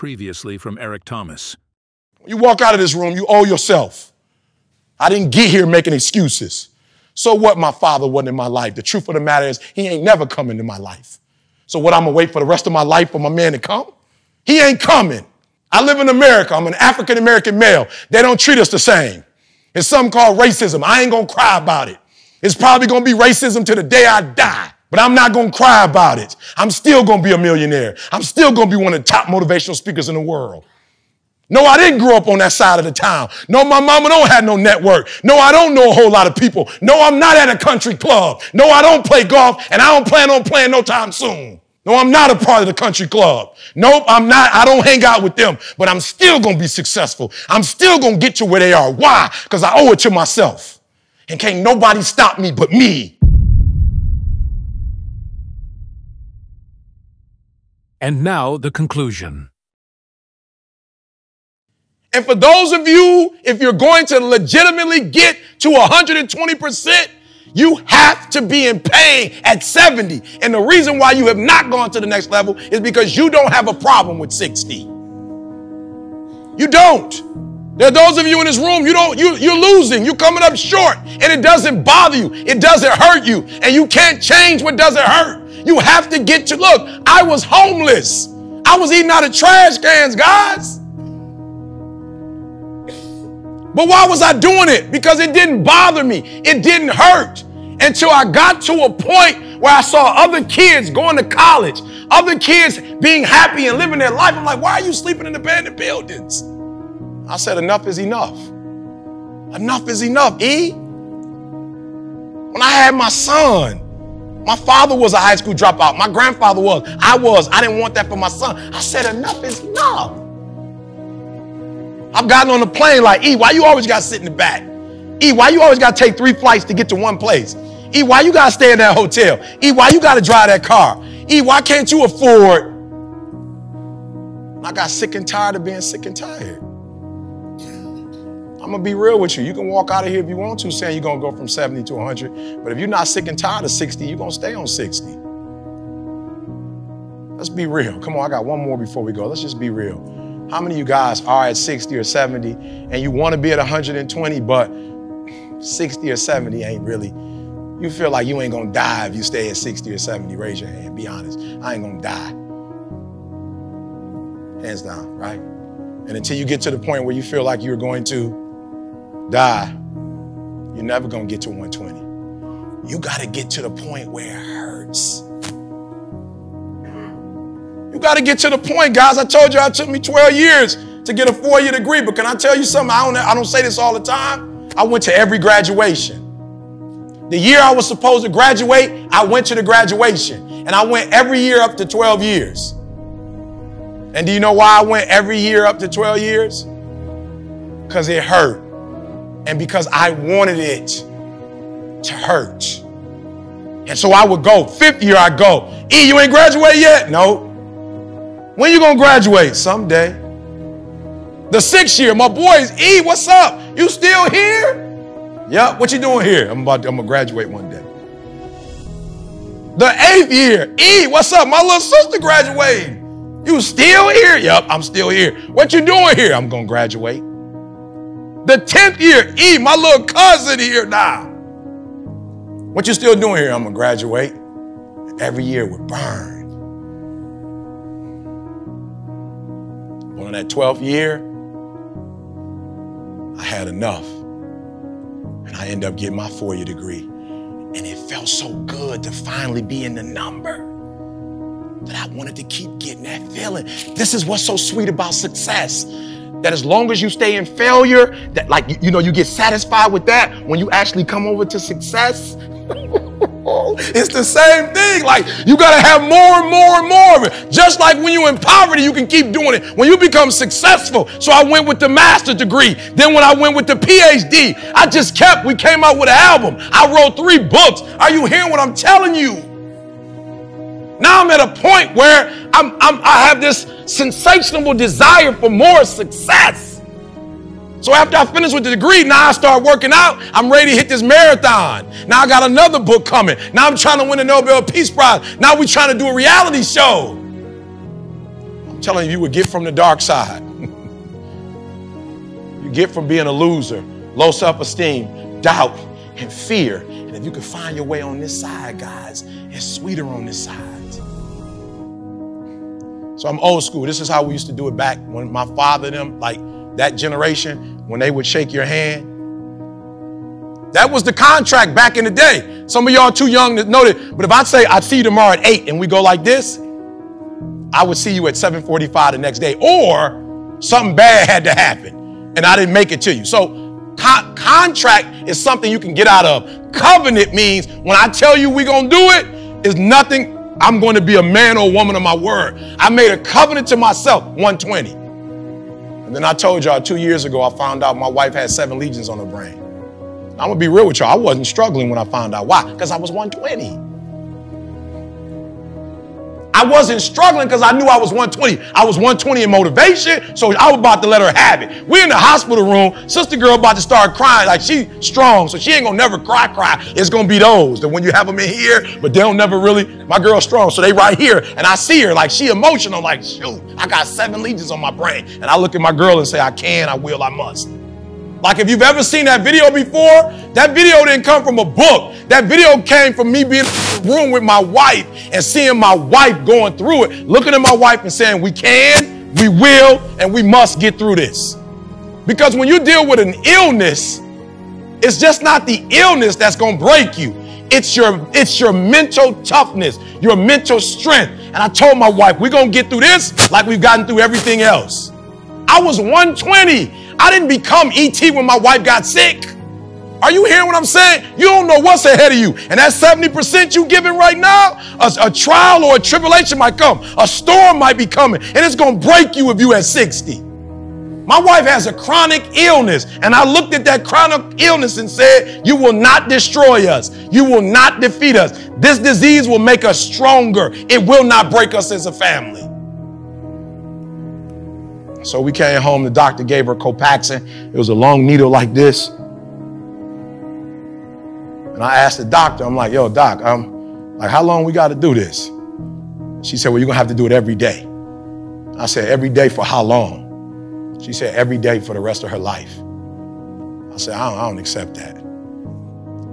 Previously from Eric Thomas. You walk out of this room, you owe yourself. I didn't get here making excuses. So what, my father wasn't in my life? The truth of the matter is he ain't never come into my life. So what, I'm gonna wait for the rest of my life for my man to come? He ain't coming. I live in America. I'm an African-American male. They don't treat us the same. It's something called racism. I ain't gonna cry about it. It's probably gonna be racism to the day I die. But I'm not going to cry about it. I'm still going to be a millionaire. I'm still going to be one of the top motivational speakers in the world. No, I didn't grow up on that side of the town. No, my mama don't have no network. No, I don't know a whole lot of people. No, I'm not at a country club. No, I don't play golf, and I don't plan on playing no time soon. No, I'm not a part of the country club. Nope, I'm not. I don't hang out with them, but I'm still going to be successful. I'm still going to get to where they are. Why? Because I owe it to myself. And can't nobody stop me but me. And now the conclusion. And for those of you, if you're going to legitimately get to 120%, you have to be in pain at 70. And the reason why you have not gone to the next level is because you don't have a problem with 60. You don't. There are those of you in this room, you're losing. You're coming up short. And it doesn't bother you. It doesn't hurt you. And you can't change what doesn't hurt. You have to get to, look, I was homeless. I was eating out of trash cans, guys. But why was I doing it? Because it didn't bother me. It didn't hurt until I got to a point where I saw other kids going to college, other kids being happy and living their life. I'm like, why are you sleeping in abandoned buildings? I said, enough is enough. Enough is enough, E. When I had my son, my father was a high school dropout. My grandfather was. I didn't want that for my son. I said, enough is enough. I've gotten on the plane like, E, why you always got to sit in the back? E, why you always got to take 3 flights to get to one place? E, why you got to stay in that hotel? E, why you got to drive that car? E, why can't you afford? I got sick and tired of being sick and tired. I'm going to be real with you. You can walk out of here if you want to saying you're going to go from 70 to 100. But if you're not sick and tired of 60, you're going to stay on 60. Let's be real. Come on, I got one more before we go. Let's just be real. How many of you guys are at 60 or 70 and you want to be at 120, but 60 or 70 ain't really, you feel like you ain't going to die if you stay at 60 or 70? Raise your hand. Be honest. I ain't going to die. Hands down, right? And until you get to the point where you feel like you're going to die, you're never going to get to 120. You got to get to the point where it hurts. You got to get to the point, guys. I told you it took me 12 years to get a 4-year degree, but can I tell you something? I don't say this all the time. I went to every graduation. The year I was supposed to graduate, I went to the graduation, and I went every year up to 12 years. And do you know why I went every year up to 12 years? Because it hurt. And because I wanted it to hurt. And so I would go. 5th year, I'd go. E, you ain't graduated yet? No. When you going to graduate? Someday. The 6th year, my boys, E, what's up? You still here? Yep. What you doing here? I'm going to graduate one day. The 8th year, E, what's up? My little sister graduated. You still here? Yep, I'm still here. What you doing here? I'm going to graduate. The 10th year, E, my little cousin here now. What you still doing here? I'm going to graduate. Every year would burn. But on that 12th year, I had enough. And I ended up getting my 4-year degree. And it felt so good to finally be in the number that I wanted to keep getting that feeling. This is what's so sweet about success. That as long as you stay in failure, that like, you get satisfied with that. When you actually come over to success, it's the same thing. Like you got to have more and more and more of it. Just like when you're in poverty, you can keep doing it. When you become successful. So I went with the master's degree. Then when I went with the PhD, we came out with an album. I wrote 3 books. Are you hearing what I'm telling you? Now I'm at a point where I have this sensational desire for more success. So after I finish with the degree, now I start working out. I'm ready to hit this marathon. Now I got another book coming. Now I'm trying to win the Nobel Peace Prize. Now we're trying to do a reality show. I'm telling you would get from the dark side. You get from being a loser, low self-esteem, doubt, and fear. And if you can find your way on this side, guys, it's sweeter on this side. So I'm old school. This is how we used to do it back when my father and them, like that generation, when they would shake your hand. That was the contract back in the day. Some of y'all too young to know that. But if I say, I'd see you tomorrow at 8 and we go like this, I would see you at 7:45 the next day. Or something bad had to happen and I didn't make it to you. So contract is something you can get out of. Covenant means when I tell you we're going to do it, is nothing. I'm going to be a man or woman of my word. I made a covenant to myself, 120. And then I told y'all 2 years ago, I found out my wife had 7 legions on her brain. I'm going to be real with y'all. I wasn't struggling when I found out. Why? Because I was 120. I wasn't struggling because I knew I was 120. I was 120 in motivation, so I was about to let her have it. We're in the hospital room. Sister girl about to start crying. Like, she strong, so she ain't going to never cry. It's going to be those that when you have them in here, but they don't never really. My girl's strong, so they right here. And I see her like she emotional. Like, shoot, I got 7 legions on my brain. And I look at my girl and say, I can, I will, I must. Like, if you've ever seen that video before, that video didn't come from a book. That video came from me being in the room with my wife and seeing my wife going through it, looking at my wife and saying, we can, we will, and we must get through this. Because when you deal with an illness, it's just not the illness that's going to break you. It's your mental toughness, your mental strength. And I told my wife, we're going to get through this like we've gotten through everything else. I was 120. I didn't become E.T. when my wife got sick. Are you hearing what I'm saying? You don't know what's ahead of you. And that 70% you giving right now, a trial or a tribulation might come. A storm might be coming, and it's going to break you if you at 60. My wife has a chronic illness, and I looked at that chronic illness and said, you will not destroy us. You will not defeat us. This disease will make us stronger. It will not break us as a family. So we came home, the doctor gave her Copaxone. It was a long needle like this. And I asked the doctor, I'm like, yo, doc, like, how long we got to do this? She said, well, you're going to have to do it every day. I said, every day for how long? She said, every day for the rest of her life. I said, I don't accept that.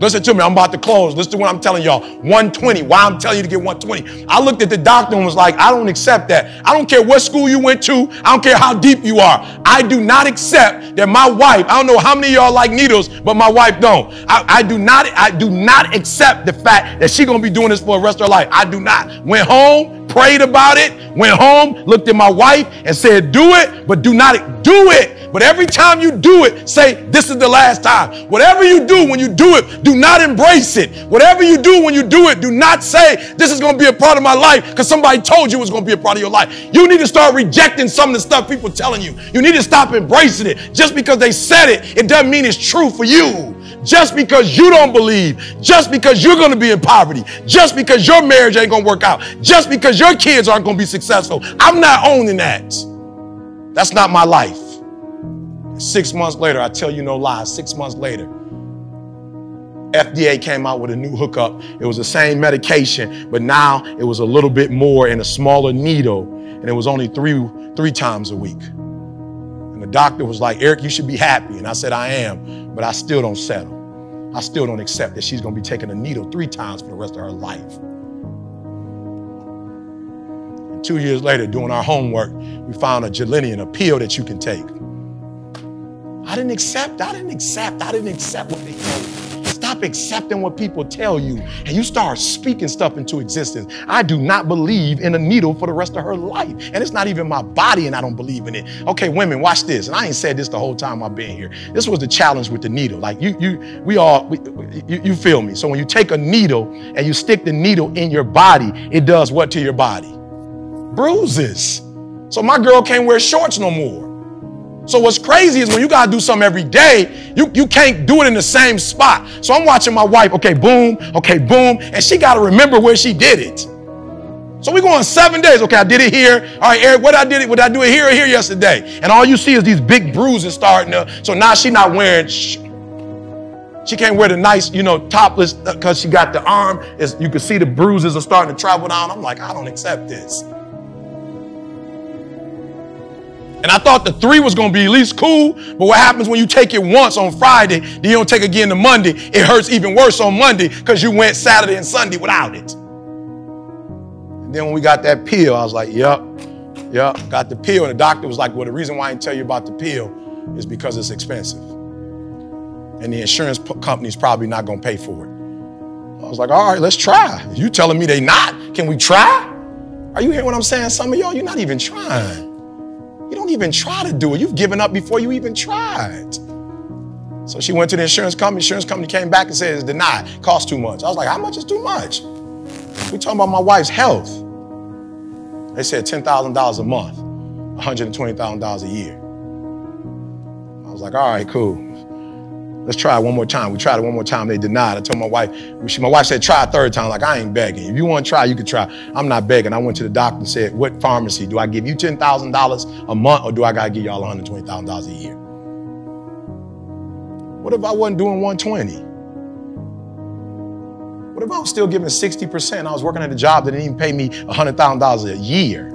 Listen to me, I'm about to close. Listen to what I'm telling y'all. 120, why I'm telling you to get 120. I looked at the doctor and was like, I don't accept that. I don't care what school you went to. I don't care how deep you are. I do not accept that my wife, I don't know how many of y'all like needles, but my wife don't. I do not accept the fact that she's going to be doing this for the rest of her life. I do not. Went home, prayed about it, went home, looked at my wife and said, do it, but do not do it. But every time you do it, say, this is the last time. Whatever you do when you do it, do not embrace it. Whatever you do when you do it, do not say, this is going to be a part of my life because somebody told you it was going to be a part of your life. You need to start rejecting some of the stuff people are telling you. You need to stop embracing it. Just because they said it, it doesn't mean it's true for you. Just because you don't believe, just because you're going to be in poverty, just because your marriage ain't going to work out, just because your kids aren't going to be successful. I'm not owning that. That's not my life. 6 months later, I tell you no lies, 6 months later, FDA came out with a new hookup. It was the same medication, but now it was a little bit more in a smaller needle, and it was only three times a week. And the doctor was like, Eric, you should be happy. And I said, I am, but I still don't settle. I still don't accept that she's going to be taking a needle 3 times for the rest of her life. And 2 years later, doing our homework, we found a Gelinium, a pill that you can take. I didn't accept what they told me. Stop accepting what people tell you, and you start speaking stuff into existence. I do not believe in a needle for the rest of her life, and it's not even my body, and I don't believe in it. Okay, women, watch this. And I ain't said this the whole time I've been here. This was the challenge with the needle. Like you feel me? So when you take a needle and you stick the needle in your body, it does what to your body? Bruises. So my girl can't wear shorts no more. So what's crazy is when you got to do something every day, you can't do it in the same spot. So I'm watching my wife, okay, boom, and she got to remember where she did it. So we go on 7 days. Okay, I did it here. All right, Eric, would I do it here or here yesterday? And all you see is these big bruises starting to, so now she's not wearing, she can't wear the nice, topless because she got the arm. You can see the bruises are starting to travel down. I'm like, I don't accept this. And I thought the 3 was going to be at least cool. But what happens when you take it once on Friday, then you don't take it again to Monday? It hurts even worse on Monday because you went Saturday and Sunday without it. And then when we got that pill, I was like, yep, got the pill. And the doctor was like, well, the reason why I didn't tell you about the pill is because it's expensive. And the insurance company's probably not going to pay for it. I was like, all right, let's try. You telling me they not? Can we try? Are you hearing what I'm saying? Some of y'all, you're not even trying. You don't even try to do it. You've given up before you even tried. So she went to the insurance company. Insurance company came back and said it's denied. Cost too much. I was like, how much is too much? We talking about my wife's health. They said $10,000 a month, $120,000 a year. I was like, all right, cool. Let's try it one more time. We tried it one more time. They denied. I told my wife, my wife said, try a third time. Like, I ain't begging. If you want to try, you can try. I'm not begging. I went to the doctor and said, what pharmacy? Do I give you $10,000 a month or do I got to give y'all $120,000 a year? What if I wasn't doing 120? What if I was still giving 60% and I was working at a job that didn't even pay me $100,000 a year?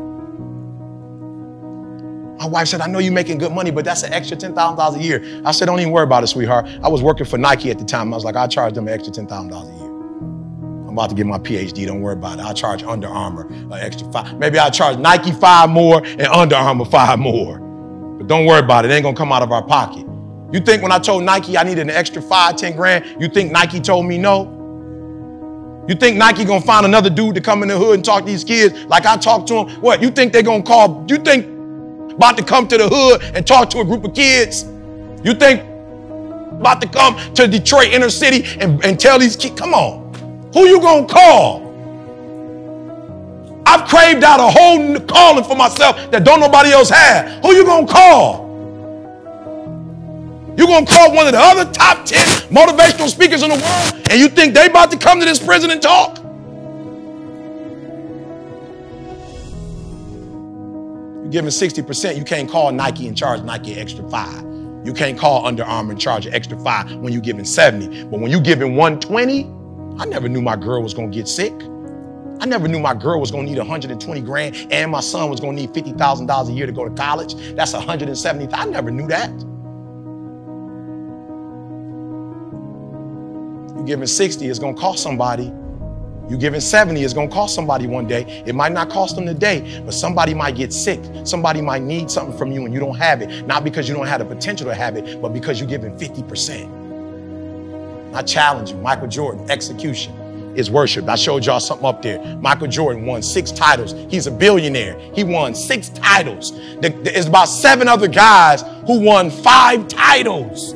My wife said, I know you're making good money, but that's an extra $10,000 a year. I said, don't even worry about it, sweetheart. I was working for Nike at the time. I was like, I'll charge them an extra $10,000 a year. I'm about to get my PhD. Don't worry about it. I'll charge Under Armour an extra $5. Maybe I'll charge Nike $5 more and Under Armour $5 more. But don't worry about it. It ain't going to come out of our pocket. You think when I told Nike I needed an extra $5, 10 grand, you think Nike told me no? You think Nike going to find another dude to come in the hood and talk to these kids like I talked to them? What, you think they're going to call, you think about to come to the hood and talk to a group of kids? You think about to come to Detroit inner city and tell these kids, come on, who you gonna call? I've craved out a whole calling for myself that don't nobody else have. Who you gonna call? You gonna call one of the other top 10 motivational speakers in the world and you think they about to come to this prison and talk? Giving 60%, you can't call Nike and charge Nike an extra $5. You can't call Under Armour and charge an extra $5 when you're giving 70. But when you're giving 120, I never knew my girl was gonna get sick. I never knew my girl was gonna need 120 grand and my son was gonna need $50,000 a year to go to college. That's 170. I never knew that. You're giving 60, it's gonna cost somebody. You giving 70 is going to cost somebody one day. It might not cost them today, but somebody might get sick. Somebody might need something from you and you don't have it. Not because you don't have the potential to have it, but because you're giving 50%. I challenge you, Michael Jordan, execution is worship. I showed y'all something up there. Michael Jordan won 6 titles. He's a billionaire. He won 6 titles. There's about 7 other guys who won 5 titles.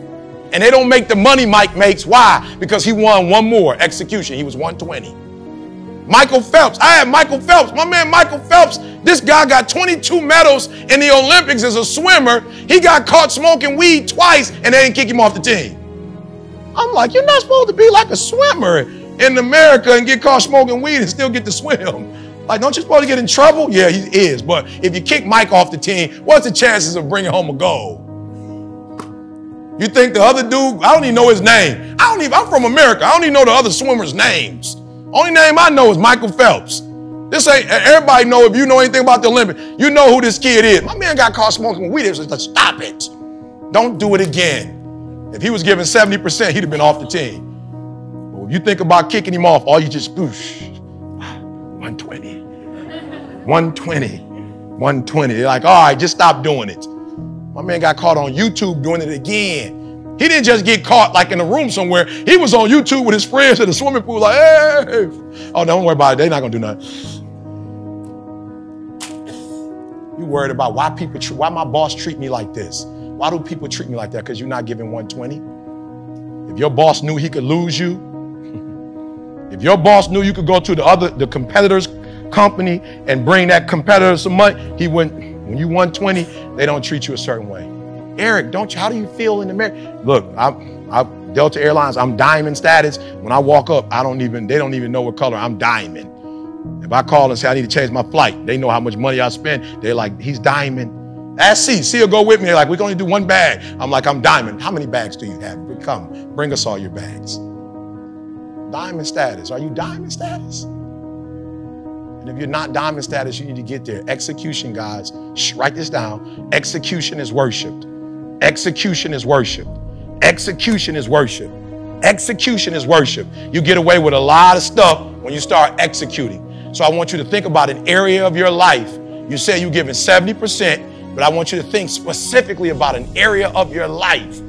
And they don't make the money Mike makes. Why? Because he won one more, execution. He was 120. Michael Phelps. I had Michael Phelps. My man Michael Phelps, this guy got 22 medals in the Olympics as a swimmer. He got caught smoking weed twice and they didn't kick him off the team. I'm like, you're not supposed to be like a swimmer in America and get caught smoking weed and still get to swim. Like, don't you supposed to get in trouble? Yeah, he is. But if you kick Mike off the team, what's the chances of bringing home a gold? You think the other dude, I don't even know his name. I'm from America. I don't even know the other swimmers' names. Only name I know is Michael Phelps. This ain't, everybody know, if you know anything about the Olympics, you know who this kid is. My man got caught smoking weed. It was like, stop it. Don't do it again. If he was given 70%, he'd have been off the team. But if you think about kicking him off, all you just, boosh, 120, 120, 120. They're like, all right, just stop doing it. My man got caught on YouTube doing it again. He didn't just get caught like in a room somewhere. He was on YouTube with his friends at the swimming pool like, hey. Oh, don't worry about it. They're not going to do nothing. You worried about why my boss treat me like this? Why do people treat me like that? Because you're not giving 120. If your boss knew he could lose you, if your boss knew you could go to the competitor's company and bring that competitor some money, he wouldn't. When you 120, they don't treat you a certain way. Eric, how do you feel in America? Look, I'm Delta Airlines, I'm diamond status. When I walk up, they don't even know what color. I'm diamond. If I call and say I need to change my flight, they know how much money I spend. They're like, he's diamond. Ask C will go with me. They're like, we can only do 1 bag. I'm like, I'm diamond. How many bags do you have? Come, bring us all your bags. Diamond status. Are you diamond status? And And if you're not diamond status, you need to get there. Execution, guys. Write this down. Execution is worshiped. Execution is worship. Execution is worship. Execution is worship. You get away with a lot of stuff when you start executing. So I want you to think about an area of your life. You say you're giving 70%, but I want you to think specifically about an area of your life.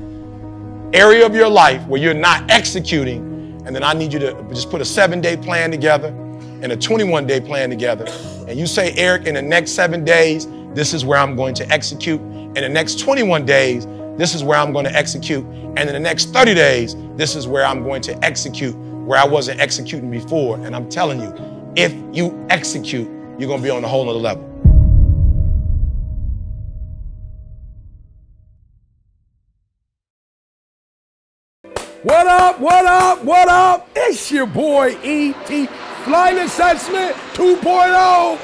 Area of your life where you're not executing. And then I need you to just put a 7-day plan together and a 21-day plan together. And you say, Eric, in the next 7 days, this is where I'm going to execute. In the next 21 days, this is where I'm going to execute. And in the next 30 days, this is where I'm going to execute where I wasn't executing before. And I'm telling you, if you execute, you're going to be on a whole other level. What up, what up, what up? It's your boy E.T. Flight Assessment 2.0.